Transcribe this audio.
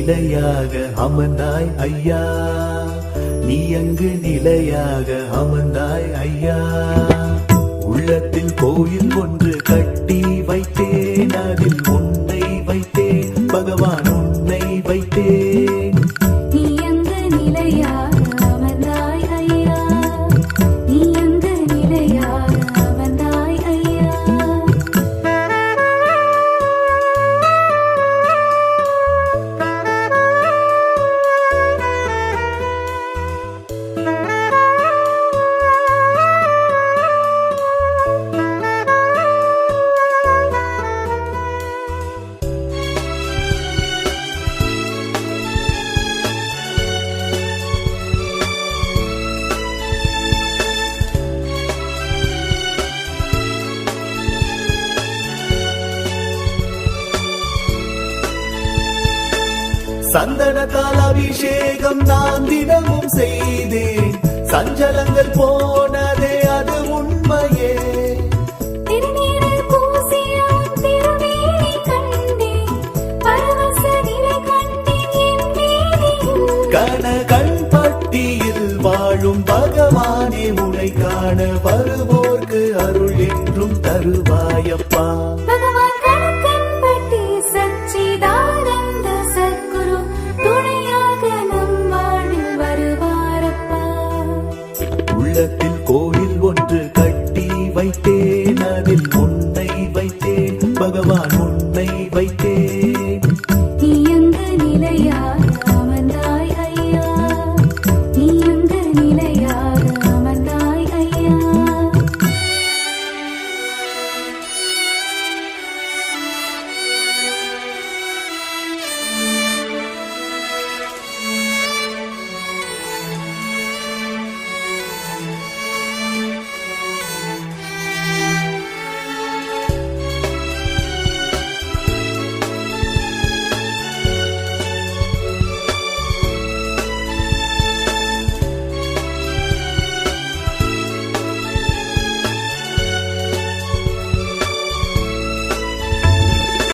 நிலையாக அமர்ந்தாய் ஐயா, நீ அங்கு நிலையாக அமர்ந்தாய் ஐயா. உள்ளத்தில் கோயில் ஒன்று கட்டி வைத்தேன், அதில் உன்னை வைத்தேன் பகவான், உன்னை வைத்தேன். நீ அங்கு நிலையாக அமர்ந்தாய் ஐயா, நீ அங்கு நிலையாக அமர்ந்தாய் ஐயா. சந்தனத்தால் அபிஷேகம் நான் தினமும் செய்தேன், சஞ்சலங்கள் போனதே அது உண்மையே. திருநீரில் பூசிய திருமேனி கண்டேன், பரவச நிலை கண்டேன் என் மேனியில். கணகண்பட்டியில் வாழும் பகவானே, உனை காண வருவோர்க்கு அருள் என்றும் தருவாயப்பா. பகவான் கணக்கன்பட்டி சச்சிதானந்த சத்குரு துணையாக நம் வாழ்வில் வருவாரப்பா. உள்ளத்தில் கோயில்